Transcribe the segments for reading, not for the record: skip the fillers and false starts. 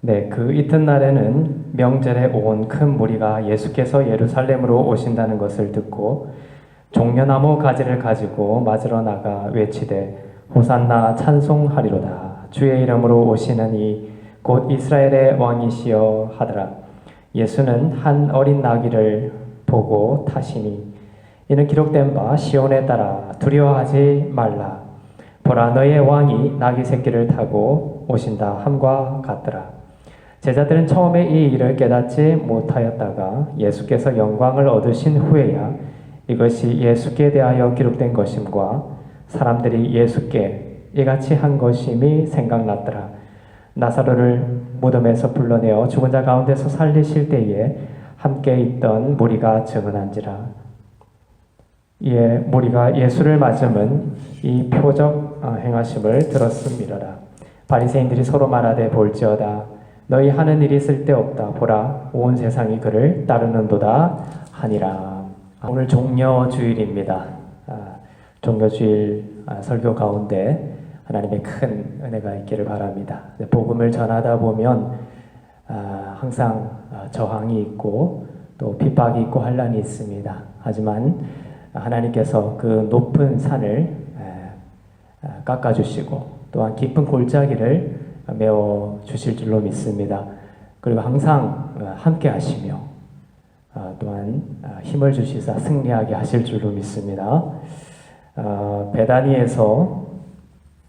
네, 그 이튿날에는 명절에 온 큰 무리가 예수께서 예루살렘으로 오신다는 것을 듣고 종려나무 가지를 가지고 맞으러 나가 외치되 호산나 찬송하리로다. 주의 이름으로 오시는 이 곧 이스라엘의 왕이시여 하더라. 예수는 한 어린 나귀를 보고 타시니 이는 기록된 바 시온에 따라 두려워하지 말라. 보라 너의 왕이 나귀 새끼를 타고 오신다 함과 같더라. 제자들은 처음에 이 일을 깨닫지 못하였다가 예수께서 영광을 얻으신 후에야 이것이 예수께 대하여 기록된 것임과 사람들이 예수께 이같이 한 것임이 생각났더라. 나사로를 무덤에서 불러내어 죽은 자 가운데서 살리실 때에 함께 있던 무리가 증언한지라. 이에 무리가 예수를 맞음은 이 표적 행하심을 들었음이러라. 바리새인들이 서로 말하되 볼지어다. 너희 하는 일이 쓸데없다. 보라 온 세상이 그를 따르는도다 하니라. 오늘 종려주일입니다. 종려주일 설교 가운데 하나님의 큰 은혜가 있기를 바랍니다. 복음을 전하다 보면 항상 저항이 있고 또 핍박이 있고 환란이 있습니다. 하지만 하나님께서 그 높은 산을 깎아주시고 또한 깊은 골짜기를 메워 주실 줄로 믿습니다. 그리고 항상 함께 하시며 또한 힘을 주시사 승리하게 하실 줄로 믿습니다. 베다니에서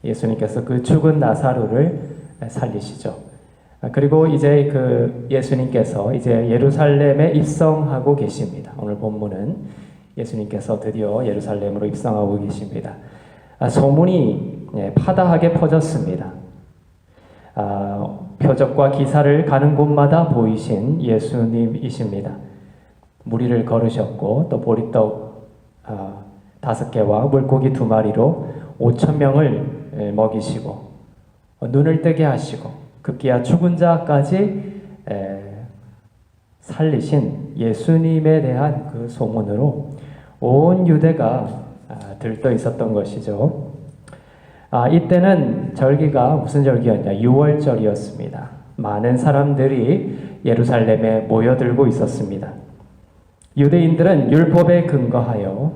예수님께서 그 죽은 나사로를 살리시죠. 그리고 이제 그 예수님께서 이제 예루살렘에 입성하고 계십니다. 오늘 본문은 예수님께서 드디어 예루살렘으로 입성하고 계십니다. 소문이 파다하게 퍼졌습니다. 표적과 기사를 가는 곳마다 보이신 예수님이십니다. 무리를 걸으셨고 또 보리떡 5개와 물고기 2마리로 5,000명을 먹이시고 눈을 뜨게 하시고 급기야 죽은 자까지 살리신 예수님에 대한 그 소문으로 온 유대가 들떠 있었던 것이죠. 이때는 절기가 무슨 절기였냐? 6월절이었습니다. 많은 사람들이 예루살렘에 모여들고 있었습니다. 유대인들은 율법에 근거하여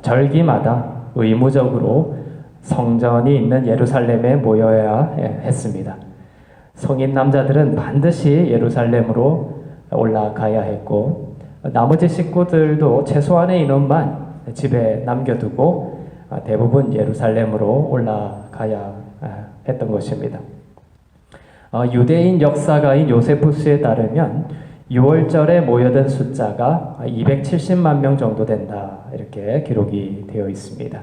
절기마다 의무적으로 성전이 있는 예루살렘에 모여야 했습니다. 성인 남자들은 반드시 예루살렘으로 올라가야 했고 나머지 식구들도 최소한의 인원만 집에 남겨두고 대부분 예루살렘으로 올라가야 했던 것입니다. 유대인 역사가인 요세푸스에 따르면 6월절에 모여든 숫자가 270만 명 정도 된다 이렇게 기록이 되어 있습니다.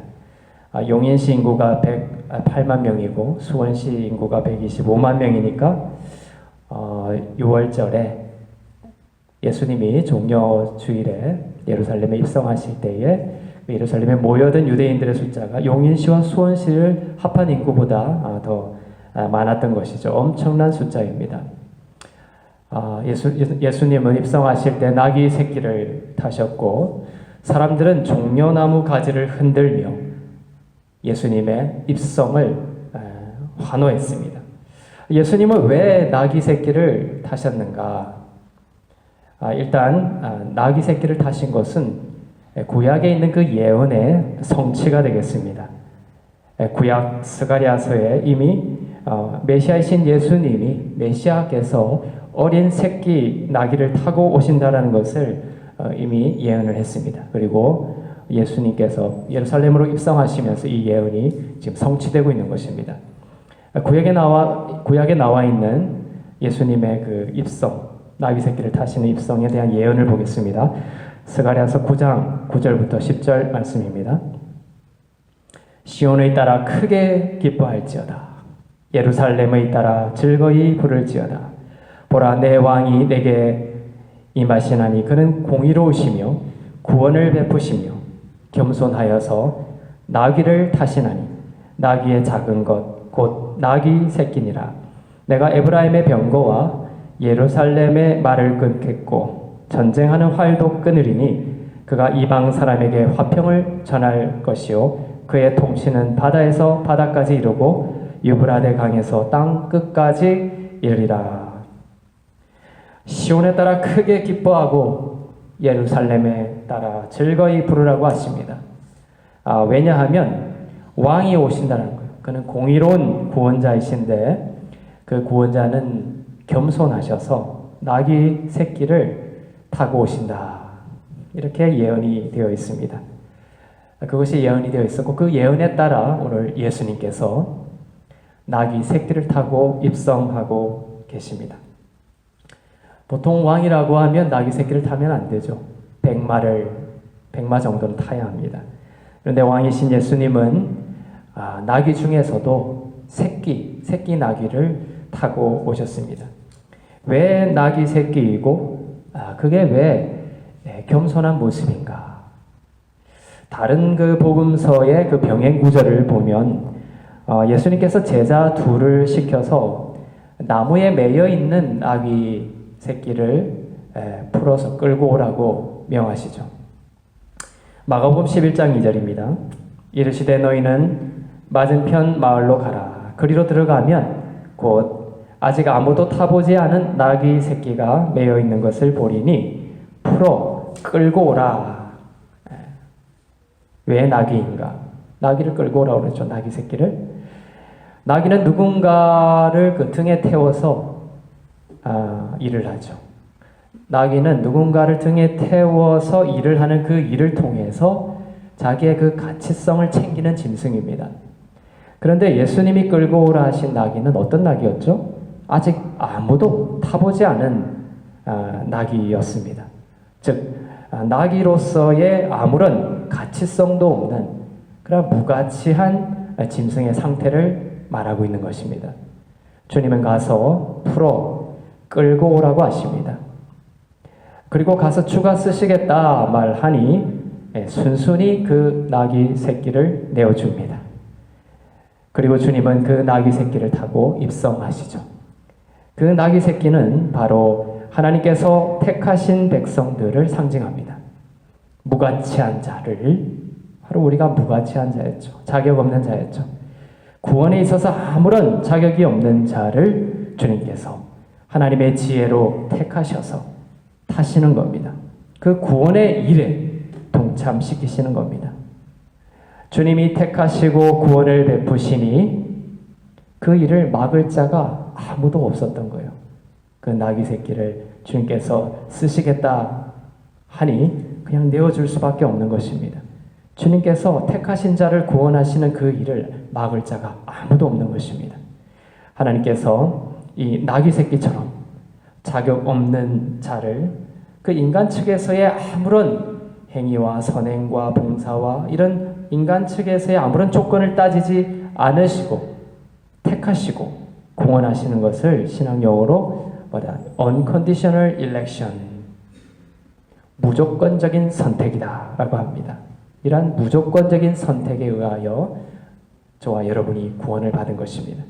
용인시 인구가 108만 명이고 수원시 인구가 125만 명이니까 6월절에 예수님이 종려주일에 예루살렘에 입성하실 때에 예루살렘에 모여든 유대인들의 숫자가 용인시와 수원시를 합한 인구보다 더 많았던 것이죠. 엄청난 숫자입니다. 예수님은 입성하실 때 나귀 새끼를 타셨고 사람들은 종려나무 가지를 흔들며 예수님의 입성을 환호했습니다. 예수님은 왜 나귀 새끼를 타셨는가? 일단 나귀 새끼를 타신 것은 구약에 있는 그 예언의 성취가 되겠습니다. 구약 스가랴서에 이미 메시아이신 예수님이 메시아께서 어린 새끼 나귀를 타고 오신다라는 것을 이미 예언을 했습니다. 그리고 예수님께서 예루살렘으로 입성하시면서 이 예언이 지금 성취되고 있는 것입니다. 구약에 나와 있는 예수님의 그 입성, 나귀 새끼를 타시는 입성에 대한 예언을 보겠습니다. 스가랴서 9장 9절부터 10절 말씀입니다. 시온을 따라 크게 기뻐할지어다. 예루살렘을 따라 즐거이 부를지어다. 보라 내 왕이 내게 임하시나니 그는 공의로우시며 구원을 베푸시며 겸손하여서 나귀를 타시나니 나귀의 작은 것 곧 나귀 새끼니라. 내가 에브라임의 병거와 예루살렘의 말을 끊겠고 전쟁하는 활도 끊으리니 그가 이방 사람에게 화평을 전할 것이요 그의 통치는 바다에서 바다까지 이르고 유브라데 강에서 땅 끝까지 이르리라. 시온에 따라 크게 기뻐하고 예루살렘에 따라 즐거이 부르라고 하십니다. 왜냐하면 왕이 오신다는 거예요. 그는 공의로운 구원자이신데 그 구원자는 겸손하셔서 나귀 새끼를 타고 오신다. 이렇게 예언이 되어 있습니다. 그것이 예언이 되어 있었고 그 예언에 따라 오늘 예수님께서 나귀 새끼를 타고 입성하고 계십니다. 보통 왕이라고 하면 나귀 새끼를 타면 안 되죠. 백마 정도는 타야 합니다. 그런데 왕이신 예수님은 나귀 중에서도 새끼 나귀를 타고 오셨습니다. 왜 나귀 새끼이고 그게 왜 겸손한 모습인가? 다른 그 복음서의 그 병행 구절을 보면 예수님께서 제자 둘을 시켜서 나무에 매여 있는 나귀 새끼를 풀어서 끌고 오라고 명하시죠. 마가복음 11장 2절입니다. 이르시되 너희는 맞은편 마을로 가라. 그리로 들어가면 곧 아직 아무도 타보지 않은 나귀 새끼가 매여 있는 것을 보리니 풀어 끌고 오라. 왜 나귀인가? 나귀를 끌고 오라고 그랬죠. 나귀 새끼를. 나귀는 누군가를 그 등에 태워서 일을 하죠. 나귀는 누군가를 등에 태워서 일을 하는 그 일을 통해서 자기의 그 가치성을 챙기는 짐승입니다. 그런데 예수님이 끌고 오라 하신 나귀는 어떤 나귀였죠? 아직 아무도 타보지 않은 나귀였습니다. 즉 나귀로서의 아무런 가치성도 없는 그런 무가치한 짐승의 상태를 말하고 있는 것입니다. 주님은 가서 풀어 끌고 오라고 하십니다. 그리고 가서 추가 쓰시겠다 말하니 순순히 그 나귀 새끼를 내어줍니다. 그리고 주님은 그 나귀 새끼를 타고 입성하시죠. 그 나귀 새끼는 바로 하나님께서 택하신 백성들을 상징합니다. 무가치한 자를, 바로 우리가 무가치한 자였죠. 자격 없는 자였죠. 구원에 있어서 아무런 자격이 없는 자를 주님께서 하나님의 지혜로 택하셔서 타시는 겁니다. 그 구원의 일에 동참시키시는 겁니다. 주님이 택하시고 구원을 베푸시니 그 일을 막을 자가 아무도 없었던 거예요. 그 나귀 새끼를 주님께서 쓰시겠다 하니 그냥 내어줄 수밖에 없는 것입니다. 주님께서 택하신 자를 구원하시는 그 일을 막을 자가 아무도 없는 것입니다. 하나님께서 이 나귀 새끼처럼 자격 없는 자를 그 인간 측에서의 아무런 행위와 선행과 봉사와 이런 인간 측에서의 아무런 조건을 따지지 않으시고 택하시고 공헌하시는 것을 신학용어로 unconditional election, 무조건적인 선택이다 라고 합니다. 이러한 무조건적인 선택에 의하여 저와 여러분이 구원을 받은 것입니다.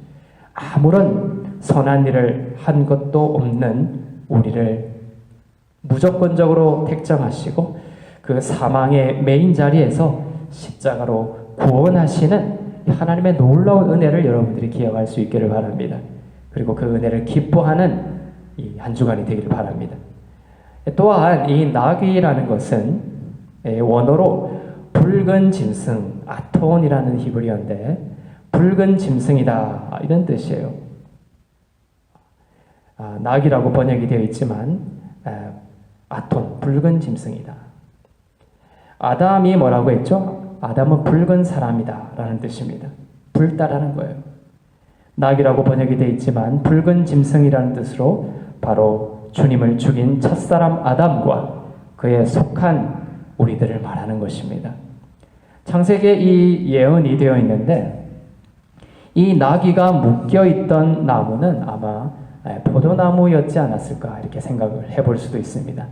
아무런 선한 일을 한 것도 없는 우리를 무조건적으로 택정하시고 그 사망의 메인 자리에서 십자가로 구원하시는 하나님의 놀라운 은혜를 여러분들이 기억할 수 있기를 바랍니다. 그리고 그 은혜를 기뻐하는 이 한 주간이 되기를 바랍니다. 또한 이 나귀라는 것은 원어로 붉은 짐승, 아톤이라는 히브리어인데 붉은 짐승이다 이런 뜻이에요. 나귀라고 번역이 되어 있지만 아톤, 붉은 짐승이다. 아담이 뭐라고 했죠? 아담은 붉은 사람이다 라는 뜻입니다. 붉다라는 거예요. 나귀라고 번역이 되어 있지만 붉은 짐승이라는 뜻으로 바로 주님을 죽인 첫사람 아담과 그에 속한 우리들을 말하는 것입니다. 창세기에 이 예언이 되어 있는데 이 나귀가 묶여있던 나무는 아마 포도나무였지 않았을까 이렇게 생각을 해볼 수도 있습니다.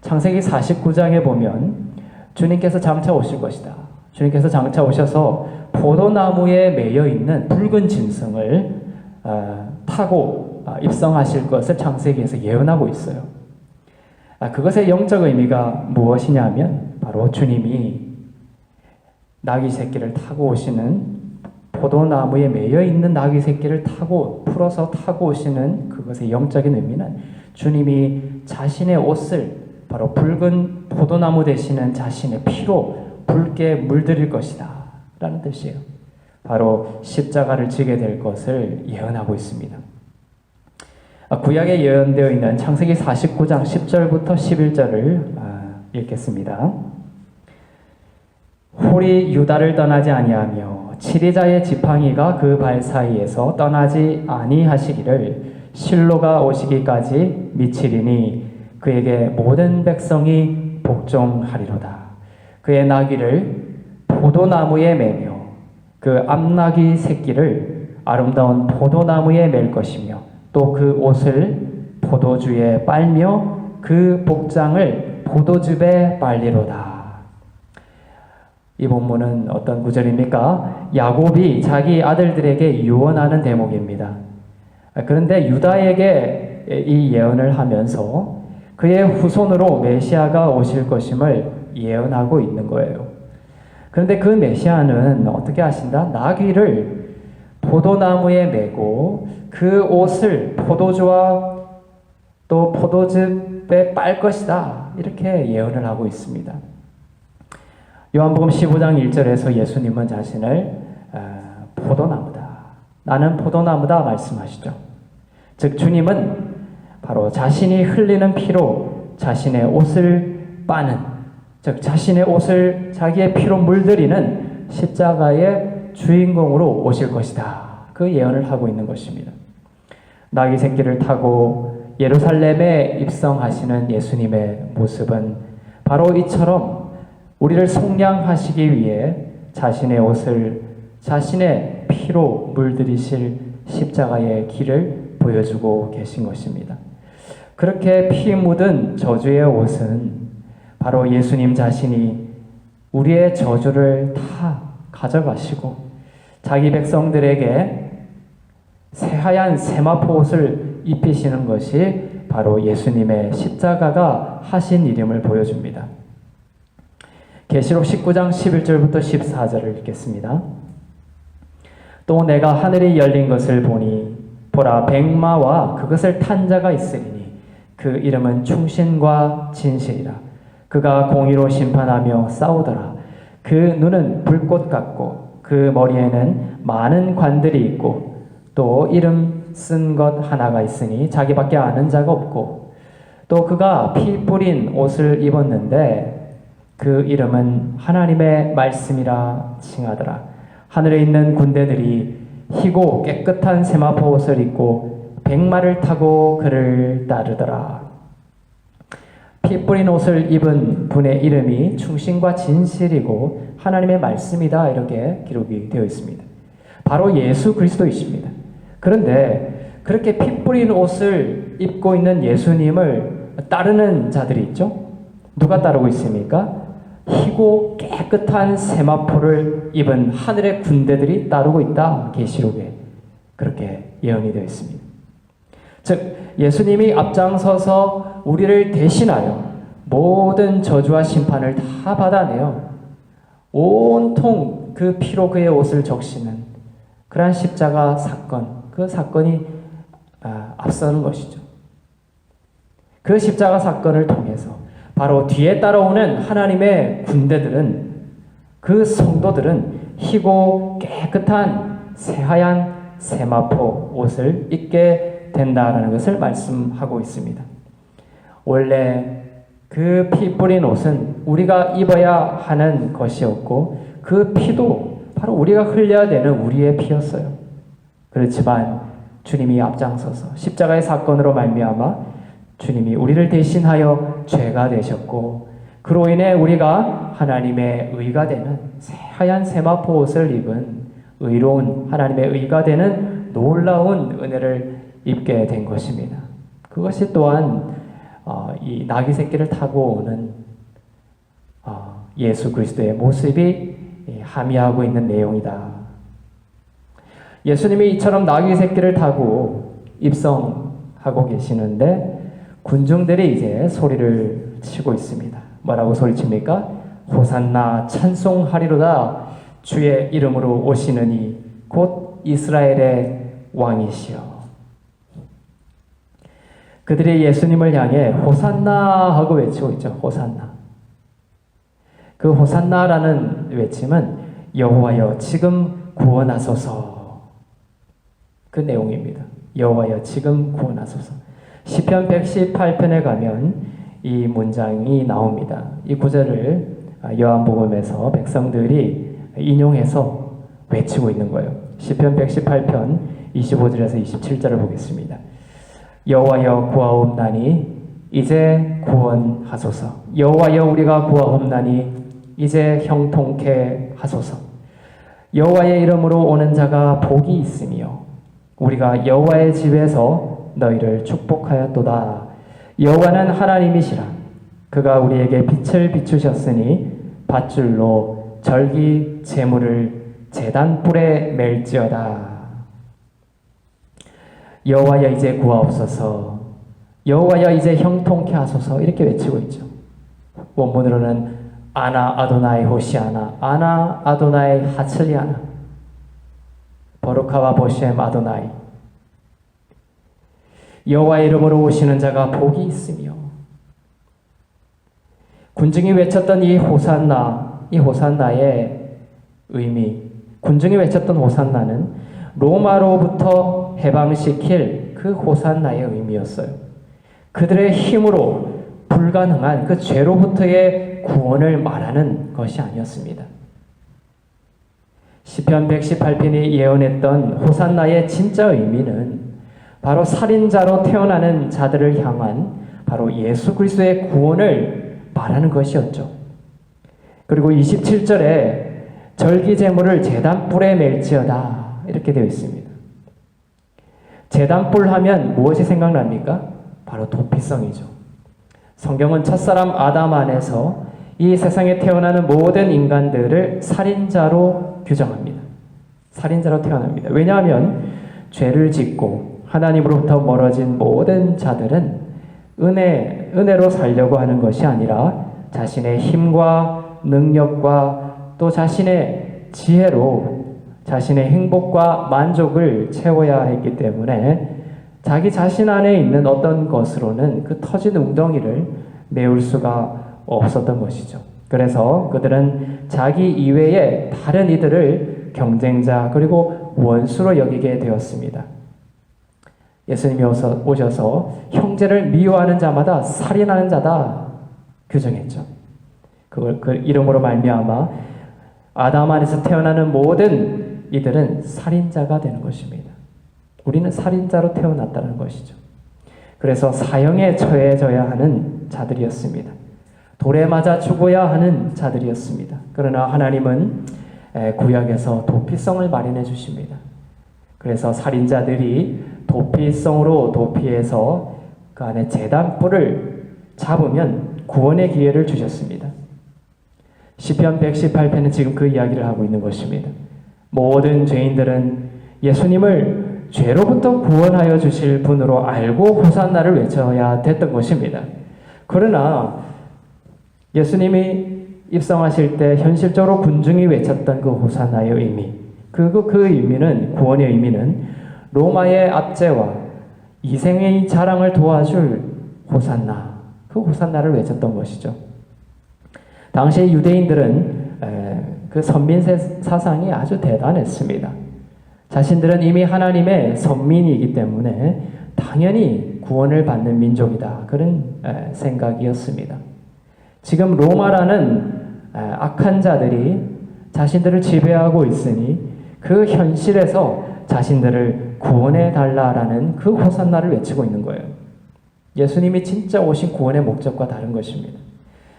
창세기 49장에 보면 주님께서 장차 오실 것이다. 주님께서 장차 오셔서 포도나무에 매여 있는 붉은 짐승을 타고 입성하실 것을 창세기에서 예언하고 있어요. 그것의 영적 의미가 무엇이냐면 바로 주님이 나귀 새끼를 타고 오시는 포도나무에 매여 있는 나귀 새끼를 풀어서 타고 오시는 그것의 영적인 의미는 주님이 자신의 옷을 바로 붉은 포도나무 되시는 자신의 피로 붉게 물들일 것이다 라는 뜻이에요. 바로 십자가를 지게 될 것을 예언하고 있습니다. 구약에 예언되어 있는 창세기 49장 10절부터 11절을 읽겠습니다. 홀이 유다를 떠나지 아니하며 치리자의 지팡이가 그 발 사이에서 떠나지 아니하시기를 실로가 오시기까지 미치리니 그에게 모든 백성이 복종하리로다. 그의 나귀를 포도나무에 매며 그 암나귀 새끼를 아름다운 포도나무에 맬 것이며 또 그 옷을 포도주에 빨며 그 복장을 포도즙에 빨리로다. 이 본문은 어떤 구절입니까? 야곱이 자기 아들들에게 유언하는 대목입니다. 그런데 유다에게 이 예언을 하면서 그의 후손으로 메시아가 오실 것임을 예언하고 있는 거예요. 그런데 그 메시아는 어떻게 하신다? 나귀를 포도나무에 메고 그 옷을 포도주와 또 포도즙에 빨 것이다. 이렇게 예언을 하고 있습니다. 요한복음 15장 1절에서 예수님은 자신을 포도나무다. 나는 포도나무다 말씀하시죠. 즉 주님은 바로 자신이 흘리는 피로 자신의 옷을 빠는, 즉 자신의 옷을 자기의 피로 물들이는 십자가의 주인공으로 오실 것이다. 그 예언을 하고 있는 것입니다. 나귀 새끼를 타고 예루살렘에 입성하시는 예수님의 모습은 바로 이처럼 우리를 속량하시기 위해 자신의 옷을 자신의 피로 물들이실 십자가의 길을 보여주고 계신 것입니다. 그렇게 피 묻은 저주의 옷은 바로 예수님 자신이 우리의 저주를 다 가져가시고 자기 백성들에게 새하얀 세마포 옷을 입히시는 것이 바로 예수님의 십자가가 하신 일임을 보여줍니다. 계시록 19장 11절부터 14절을 읽겠습니다. 또 내가 하늘이 열린 것을 보니 보라 백마와 그것을 탄 자가 있으리니 그 이름은 충신과 진실이라. 그가 공의로 심판하며 싸우더라. 그 눈은 불꽃 같고 그 머리에는 많은 관들이 있고 또 이름 쓴 것 하나가 있으니 자기밖에 아는 자가 없고 또 그가 피 뿌린 옷을 입었는데 그 이름은 하나님의 말씀이라 칭하더라. 하늘에 있는 군대들이 희고 깨끗한 세마포 옷을 입고 백마를 타고 그를 따르더라. 피 뿌린 옷을 입은 분의 이름이 충신과 진실이고 하나님의 말씀이다. 이렇게 기록이 되어 있습니다. 바로 예수 그리스도이십니다. 그런데 그렇게 피 뿌린 옷을 입고 있는 예수님을 따르는 자들이 있죠. 누가 따르고 있습니까? 희고 깨끗한 세마포를 입은 하늘의 군대들이 따르고 있다. 계시록에 그렇게 예언이 되어 있습니다. 즉 예수님이 앞장서서 우리를 대신하여 모든 저주와 심판을 다 받아내어 온통 그 피로 그의 옷을 적시는 그러한 십자가 사건, 그 사건이 앞서는 것이죠. 그 십자가 사건을 통해서 바로 뒤에 따라오는 하나님의 군대들은, 그 성도들은 희고 깨끗한 새하얀 세마포 옷을 입게 된다라는 것을 말씀하고 있습니다. 원래 그 피 뿌린 옷은 우리가 입어야 하는 것이었고 그 피도 바로 우리가 흘려야 되는 우리의 피였어요. 그렇지만 주님이 앞장서서 십자가의 사건으로 말미암아 주님이 우리를 대신하여 죄가 되셨고 그로 인해 우리가 하나님의 의가 되는 새하얀 세마포 옷을 입은 의로운 하나님의 의가 되는 놀라운 은혜를 입게 된 것입니다. 그것이 또한 이 나귀 새끼를 타고 오는 예수 그리스도의 모습이 함의하고 있는 내용이다. 예수님이 이처럼 나귀 새끼를 타고 입성하고 계시는데 군중들이 이제 소리를 치고 있습니다. 뭐라고 소리칩니까? 호산나 찬송하리로다. 주의 이름으로 오시느니 곧 이스라엘의 왕이시여. 그들이 예수님을 향해 호산나 하고 외치고 있죠. 호산나. 그 호산나라는 외침은 여호와여 지금 구원하소서, 그 내용입니다. 여호와여 지금 구원하소서. 시편 118편에 가면 이 문장이 나옵니다. 이 구절을 요한복음에서 백성들이 인용해서 외치고 있는 거예요. 시편 118편 25절에서 27절을 보겠습니다. 여호와여 구하옵나니 이제 구원하소서. 여호와여 우리가 구하옵나니 이제 형통케 하소서. 여호와의 이름으로 오는 자가 복이 있으며 우리가 여호와의 집에서 너희를 축복하였도다. 여호와는 하나님이시라. 그가 우리에게 빛을 비추셨으니 밧줄로 절기 제물을 제단불에 맬지어다. 여호와여 이제 구하옵소서. 여호와여 이제 형통케 하소서. 이렇게 외치고 있죠. 원문으로는 아나 아도나이 호시아나 아나 아도나이 하츠리아나 버루카와 보셈 아도나이. 여호와의 이름으로 오시는 자가 복이 있으며, 군중이 외쳤던 이 호산나의 의미, 군중이 외쳤던 호산나는 로마로부터 해방시킬 그 호산나의 의미였어요. 그들의 힘으로 불가능한 그 죄로부터의 구원을 말하는 것이 아니었습니다. 시편 118편이 예언했던 호산나의 진짜 의미는 바로 살인자로 태어나는 자들을 향한 바로 예수 그리스도의 구원을 말하는 것이었죠. 그리고 27절에 절기제물을 제단불에 맬지어다 이렇게 되어 있습니다. 제단불 하면 무엇이 생각납니까? 바로 도피성이죠. 성경은 첫사람 아담 안에서 이 세상에 태어나는 모든 인간들을 살인자로 규정합니다. 살인자로 태어납니다. 왜냐하면 죄를 짓고 하나님으로부터 멀어진 모든 자들은 은혜로 살려고 하는 것이 아니라 자신의 힘과 능력과 또 자신의 지혜로 자신의 행복과 만족을 채워야 했기 때문에 자기 자신 안에 있는 어떤 것으로는 그 터진 웅덩이를 메울 수가 없었던 것이죠. 그래서 그들은 자기 이외의 다른 이들을 경쟁자 그리고 원수로 여기게 되었습니다. 예수님이 오셔서 형제를 미워하는 자마다 살인하는 자다 규정했죠. 그걸 그 이름으로 말미암아 아담 안에서 태어나는 모든 이들은 살인자가 되는 것입니다. 우리는 살인자로 태어났다는 것이죠. 그래서 사형에 처해져야 하는 자들이었습니다. 돌에 맞아 죽어야 하는 자들이었습니다. 그러나 하나님은 구약에서 도피성을 마련해 주십니다. 그래서 살인자들이 도피성으로 도피해서 그 안에 제단불을 잡으면 구원의 기회를 주셨습니다. 시편 118편은 지금 그 이야기를 하고 있는 것입니다. 모든 죄인들은 예수님을 죄로부터 구원하여 주실 분으로 알고 호산나를 외쳐야 됐던 것입니다. 그러나 예수님이 입성하실 때 현실적으로 군중이 외쳤던 그 호산나의 의미, 그 의미는, 구원의 의미는 로마의 압제와 이생의 자랑을 도와줄 호산나, 그 호산나를 외쳤던 것이죠. 당시 유대인들은 그 선민 사상이 아주 대단했습니다. 자신들은 이미 하나님의 선민이기 때문에 당연히 구원을 받는 민족이다. 그런 생각이었습니다. 지금 로마라는 악한 자들이 자신들을 지배하고 있으니 그 현실에서 자신들을 구원해 달라라는 그 호산나를 외치고 있는 거예요. 예수님이 진짜 오신 구원의 목적과 다른 것입니다.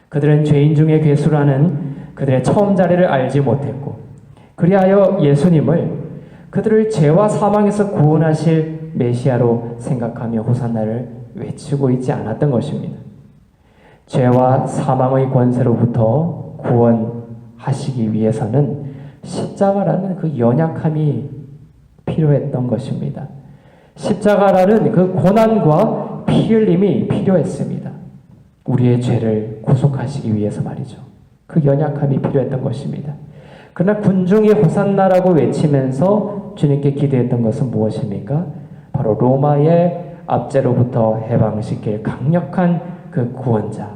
그들은 죄인 중에 괴수라는 그들의 처음 자리를 알지 못했고, 그리하여 예수님을 그들을 죄와 사망에서 구원하실 메시아로 생각하며 호산나를 외치고 있지 않았던 것입니다. 죄와 사망의 권세로부터 구원하시기 위해서는 십자가라는 그 연약함이 필요했던 것입니다. 십자가라는 그 고난과 피 흘림이 필요했습니다. 우리의 죄를 구속하시기 위해서 말이죠. 그 연약함이 필요했던 것입니다. 그러나 군중이 호산나라고 외치면서 주님께 기대했던 것은 무엇입니까? 바로 로마의 압제로부터 해방시킬 강력한 그 구원자.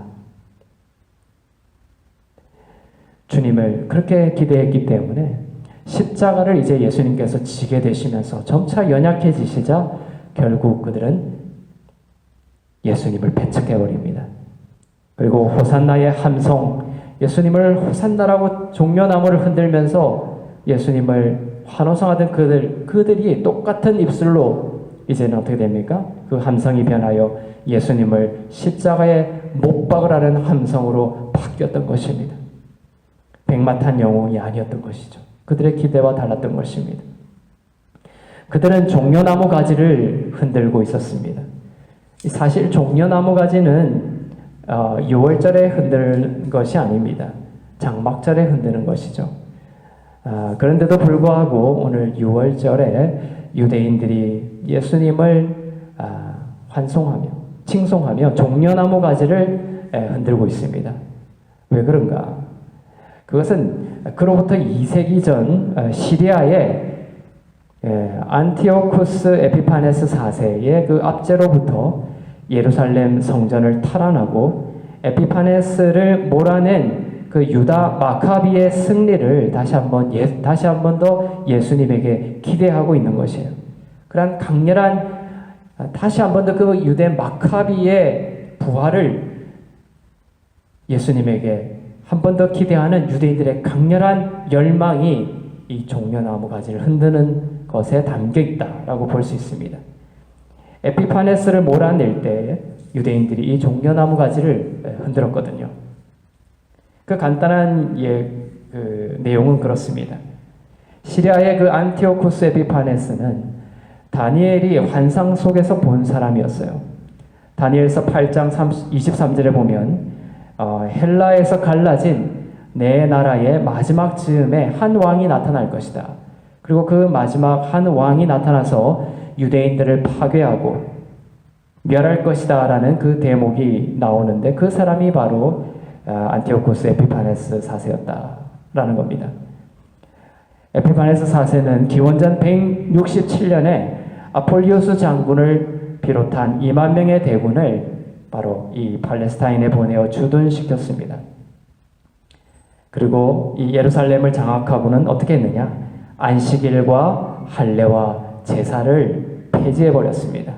주님을 그렇게 기대했기 때문에 십자가를 이제 예수님께서 지게 되시면서 점차 연약해지시자 결국 그들은 예수님을 배척해버립니다. 그리고 호산나의 함성, 예수님을 호산나라고 종려나무를 흔들면서 예수님을 환호성하던 그들이 똑같은 입술로 이제는 어떻게 됩니까? 그 함성이 변하여 예수님을 십자가에 못 박으라는 함성으로 바뀌었던 것입니다. 백마탄 영웅이 아니었던 것이죠. 그들의 기대와 달랐던 것입니다. 그들은 종려나무 가지를 흔들고 있었습니다. 사실 종려나무 가지는 6월절에 흔드는 것이 아닙니다. 장막절에 흔드는 것이죠. 그런데도 불구하고 오늘 6월절에 유대인들이 예수님을 환송하며 칭송하며 종려나무 가지를 흔들고 있습니다. 왜 그런가? 그것은 그로부터 2세기 전 시리아의 안티오쿠스 에피파네스 4세의 그 압제로부터 예루살렘 성전을 탈환하고 에피파네스를 몰아낸 그 유다 마카비의 승리를 다시 한 번 더 예수님에게 기대하고 있는 것이에요. 그러한 강렬한 다시 한 번 더 그 유대 마카비의 부활을 예수님에게 한 번 더 기대하는 유대인들의 강렬한 열망이 이 종려나무 가지를 흔드는 것에 담겨 있다라고 볼 수 있습니다. 에피파네스를 몰아낼 때 유대인들이 이 종려나무 가지를 흔들었거든요. 그 간단한 내용은 그렇습니다. 시리아의 그 안티오쿠스 에피파네스는 다니엘이 환상 속에서 본 사람이었어요. 다니엘서 8장 23절에 보면 헬라에서 갈라진 내 나라의 마지막 즈음에 한 왕이 나타날 것이다. 그리고 그 마지막 한 왕이 나타나서 유대인들을 파괴하고 멸할 것이다 라는 그 대목이 나오는데 그 사람이 바로 안티오쿠스 에피파네스 4세였다라는 겁니다. 에피파네스 4세는 기원전 167년에 아폴리오스 장군을 비롯한 2만 명의 대군을 바로 이 팔레스타인에 보내어 주둔시켰습니다. 그리고 이 예루살렘을 장악하고는 어떻게 했느냐? 안식일과 할례와 제사를 폐지해버렸습니다.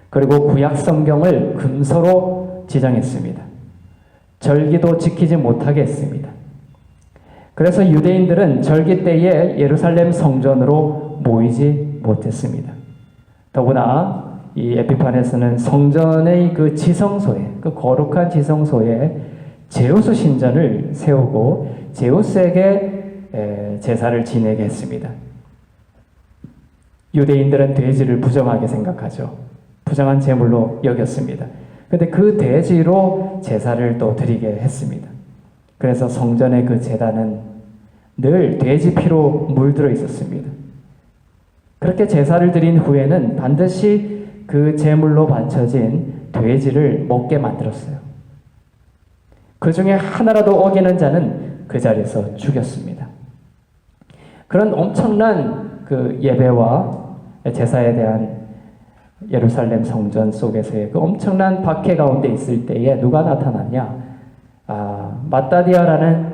그리고 구약 성경을 금서로 지정했습니다. 절기도 지키지 못하게 했습니다. 그래서 유대인들은 절기 때에 예루살렘 성전으로 모이지 못했습니다. 더구나 이 에피파네스는 성전의 그 지성소에, 그 거룩한 지성소에 제우스 신전을 세우고 제우스에게 제사를 지내게 했습니다. 유대인들은 돼지를 부정하게 생각하죠. 부정한 제물로 여겼습니다. 그런데 그 돼지로 제사를 또 드리게 했습니다. 그래서 성전의 그 제단은 늘 돼지 피로 물들어 있었습니다. 그렇게 제사를 드린 후에는 반드시 그 제물로 바쳐진 돼지를 먹게 만들었어요. 그 중에 하나라도 어기는 자는 그 자리에서 죽였습니다. 그런 엄청난 그 예배와 제사에 대한 예루살렘 성전 속에서의 그 엄청난 박해 가운데 있을 때에 누가 나타났냐? 마따디아라는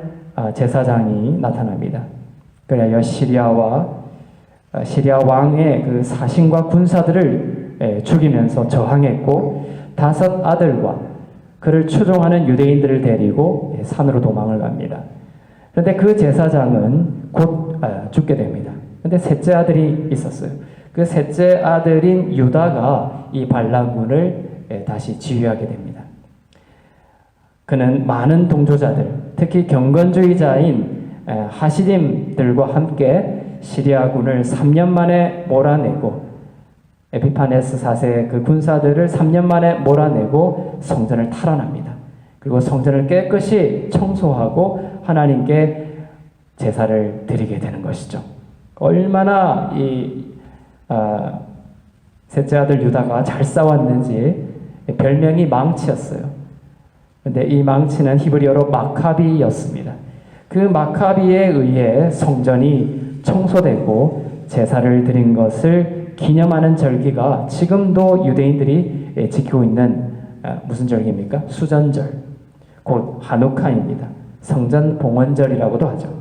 제사장이 나타납니다. 그래야 시리아 왕의 그 사신과 군사들을 죽이면서 저항했고 5 아들과 그를 추종하는 유대인들을 데리고 산으로 도망을 갑니다. 그런데 그 제사장은 곧 죽게 됩니다. 그런데 셋째 아들이 있었어요. 그 셋째 아들인 유다가 이 반란군을 다시 지휘하게 됩니다. 그는 많은 동조자들, 특히 경건주의자인 하시딤들과 함께 시리아군을 3년 만에 몰아내고 에피파네스 4세의 그 군사들을 3년 만에 몰아내고 성전을 탈환합니다. 그리고 성전을 깨끗이 청소하고 하나님께 제사를 드리게 되는 것이죠. 얼마나 이 셋째 아들 유다가 잘 싸웠는지 별명이 망치였어요. 그런데 이 망치는 히브리어로 마카비였습니다. 그 마카비에 의해 성전이 청소되고 제사를 드린 것을 기념하는 절기가 지금도 유대인들이 지키고 있는 무슨 절기입니까? 수전절, 곧 하누카입니다. 성전 봉헌절이라고도 하죠.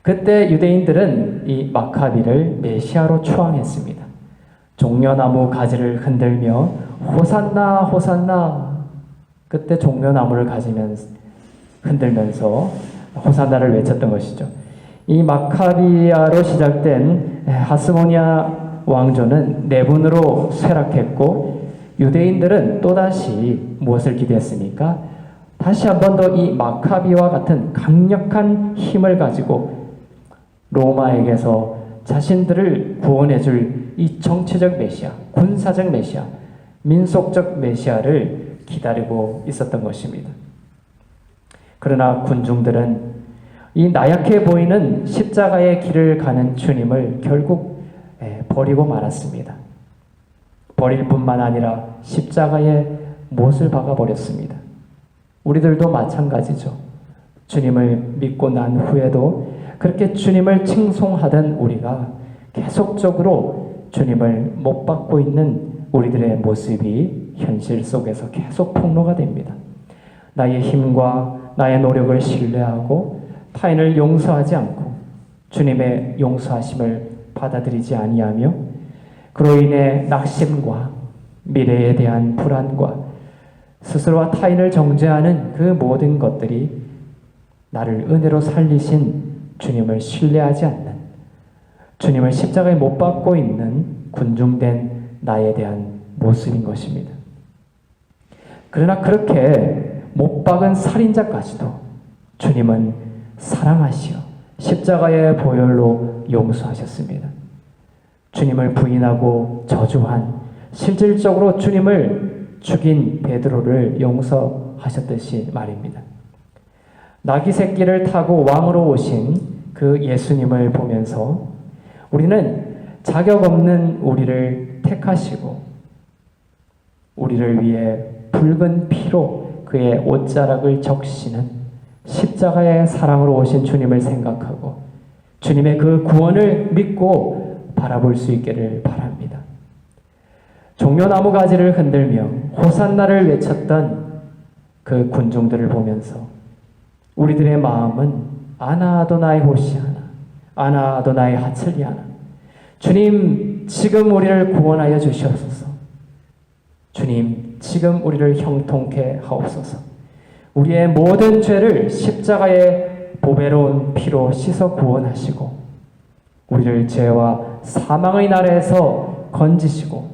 그때 유대인들은 이 마카비를 메시아로 추앙했습니다. 종려나무 가지를 흔들며 호산나 호산나, 그때 종려나무를 흔들면서 호산나를 외쳤던 것이죠. 이 마카비아로 시작된 하스모니아 왕조는 내분으로 쇠락했고, 유대인들은 또다시 무엇을 기대했습니까? 다시 한 번 더 이 마카비와 같은 강력한 힘을 가지고 로마에게서 자신들을 구원해줄 이 정치적 메시아, 군사적 메시아, 민속적 메시아를 기다리고 있었던 것입니다. 그러나 군중들은 이 나약해 보이는 십자가의 길을 가는 주님을 결국 버리고 말았습니다. 버릴 뿐만 아니라 십자가에 못을 박아버렸습니다. 우리들도 마찬가지죠. 주님을 믿고 난 후에도 그렇게 주님을 칭송하던 우리가 계속적으로 주님을 못 받고 있는 우리들의 모습이 현실 속에서 계속 폭로가 됩니다. 나의 힘과 나의 노력을 신뢰하고 타인을 용서하지 않고 주님의 용서하심을 받아들이지 아니하며, 그로 인해 낙심과 미래에 대한 불안과 스스로와 타인을 정죄하는 그 모든 것들이 나를 은혜로 살리신 주님을 신뢰하지 않는, 주님을 십자가에 못 박고 있는 군중된 나에 대한 모습인 것입니다. 그러나 그렇게 못 박은 살인자까지도 주님은 사랑하시어 십자가의 보혈로 용서하셨습니다. 주님을 부인하고 저주한, 실질적으로 주님을 죽인 베드로를 용서하셨듯이 말입니다. 나귀 새끼를 타고 왕으로 오신 그 예수님을 보면서 우리는 자격 없는 우리를 택하시고 우리를 위해 붉은 피로 그의 옷자락을 적시는 십자가의 사랑으로 오신 주님을 생각하고 주님의 그 구원을 믿고 바라볼 수 있기를 바랍니다. 종려나무 가지를 흔들며 호산나를 외쳤던 그 군중들을 보면서 우리들의 마음은 아나 아도나이 호시아나, 아나 아도나이 하츠리아나, 주님 지금 우리를 구원하여 주시옵소서, 주님 지금 우리를 형통케 하옵소서, 우리의 모든 죄를 십자가의 보배로운 피로 씻어 구원하시고 우리를 죄와 사망의 날에서 건지시고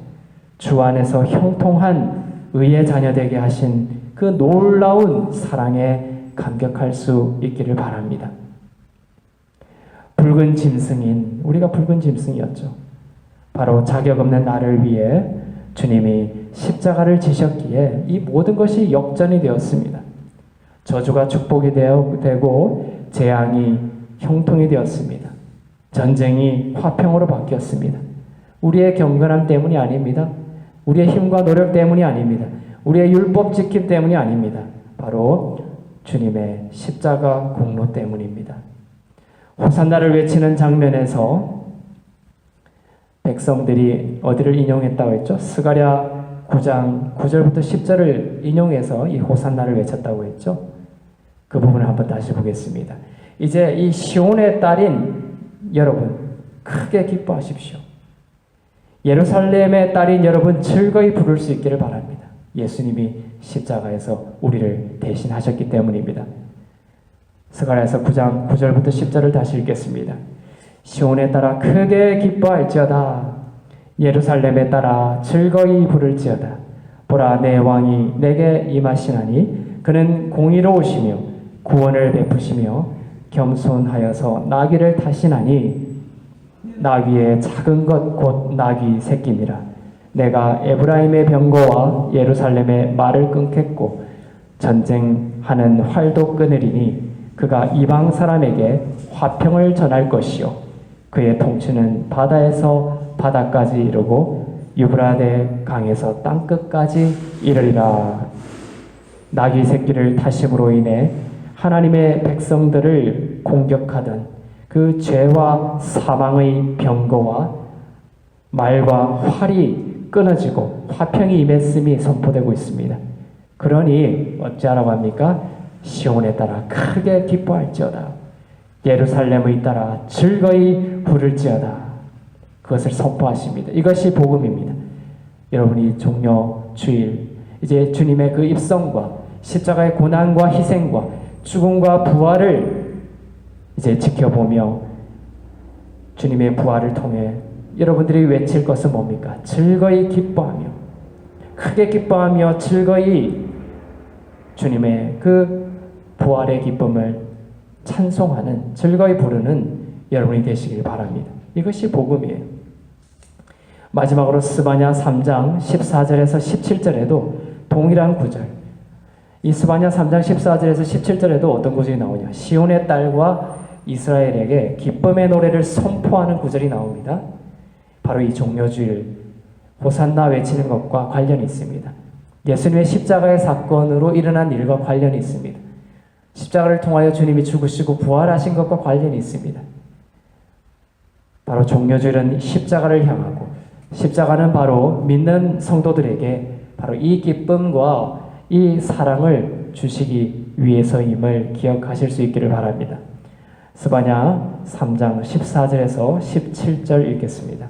주 안에서 형통한 의의 자녀 되게 하신 그 놀라운 사랑에 감격할 수 있기를 바랍니다. 붉은 짐승인 우리가 붉은 짐승이었죠. 바로 자격 없는 나를 위해 주님이 십자가를 지셨기에 이 모든 것이 역전이 되었습니다. 저주가 축복이 되고 재앙이 형통이 되었습니다. 전쟁이 화평으로 바뀌었습니다. 우리의 경건함 때문이 아닙니다. 우리의 힘과 노력 때문이 아닙니다. 우리의 율법 지킴 때문이 아닙니다. 바로 주님의 십자가 공로 때문입니다. 호산나를 외치는 장면에서 백성들이 어디를 인용했다고 했죠? 스가랴 9장 9절부터 10절을 인용해서 이 호산나를 외쳤다고 했죠? 그 부분을 한번 다시 보겠습니다. 이제 이 시온의 딸인 여러분 크게 기뻐하십시오. 예루살렘의 딸인 여러분 즐거이 부를 수 있기를 바랍니다. 예수님이 십자가에서 우리를 대신하셨기 때문입니다. 스가랴서 9장 9절부터 10절을 다시 읽겠습니다. 시온에 따라 크게 기뻐할지어다. 예루살렘에 따라 즐거이 부를지어다. 보라, 내 왕이 내게 임하시나니 그는 공의로우시며 구원을 베푸시며 겸손하여서 나귀를 타시나니 나귀의 작은 것 곧 나귀 새끼니라. 내가 에브라임의 병거와 예루살렘의 말을 끊겠고 전쟁하는 활도 끊으리니 그가 이방 사람에게 화평을 전할 것이요 그의 통치는 바다에서 바다까지 이르고 유브라데 강에서 땅끝까지 이르리라. 나귀 새끼를 타심으로 인해 하나님의 백성들을 공격하던 그 죄와 사망의 병거와 말과 활이 끊어지고 화평이 임했음이 선포되고 있습니다. 그러니 어찌하라고 합니까? 시온에 따라 크게 기뻐할지어다. 예루살렘의 따라 즐거이 부를지어다. 그것을 선포하십니다. 이것이 복음입니다. 여러분이 종려 주일 이제 주님의 그 입성과 십자가의 고난과 희생과 죽음과 부활을 이제 지켜보며 주님의 부활을 통해 여러분들이 외칠 것은 뭡니까? 즐거이 기뻐하며 크게 기뻐하며 즐거이 주님의 그 부활의 기쁨을 찬송하는 즐거이 부르는 여러분이 되시길 바랍니다. 이것이 복음이에요. 마지막으로 스바냐 3장 14절에서 17절에도 동일한 구절, 이 스바냐 3장 14절에서 17절에도 어떤 구절이 나오냐? 시온의 딸과 이스라엘에게 기쁨의 노래를 선포하는 구절이 나옵니다. 바로 이 종려주일 호산나 외치는 것과 관련이 있습니다. 예수님의 십자가의 사건으로 일어난 일과 관련이 있습니다. 십자가를 통하여 주님이 죽으시고 부활하신 것과 관련이 있습니다. 바로 종려주일은 십자가를 향하고 십자가는 바로 믿는 성도들에게 바로 이 기쁨과 이 사랑을 주시기 위해서임을 기억하실 수 있기를 바랍니다. 스바냐 3장 14절에서 17절 읽겠습니다.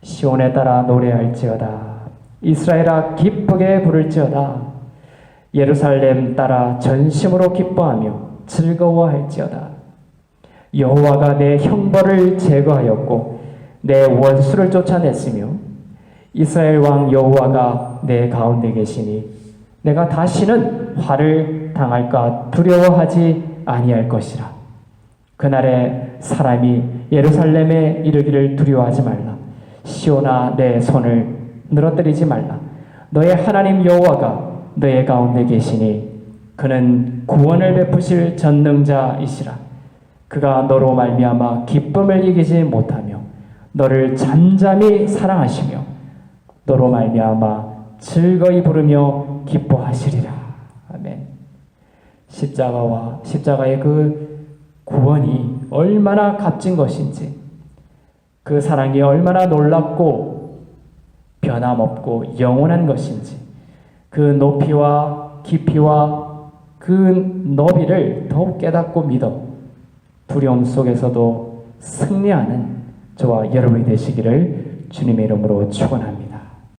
시온에 따라 노래할지어다. 이스라엘아 기쁘게 부를지어다. 예루살렘 따라 전심으로 기뻐하며 즐거워할지어다. 여호와가 내 형벌을 제거하였고 내 원수를 쫓아냈으며 이스라엘 왕 여호와가 내 가운데 계시니 내가 다시는 화를 당할까 두려워하지 아니할 것이라. 그날에 사람이 예루살렘에 이르기를 두려워하지 말라. 시온아 내 손을 늘어뜨리지 말라. 너의 하나님 여호와가 너의 가운데 계시니 그는 구원을 베푸실 전능자이시라. 그가 너로 말미암아 기쁨을 이기지 못하며 너를 잠잠히 사랑하시며 너로 말미암아 즐거이 부르며 기뻐하시리라. 아멘. 십자가의 그 구원이 얼마나 값진 것인지, 그 사랑이 얼마나 놀랍고 변함없고 영원한 것인지, 그 높이와 깊이와 그 너비를 더욱 깨닫고 믿어 두려움 속에서도 승리하는 저와 여러분이 되시기를 주님의 이름으로 축원합니다.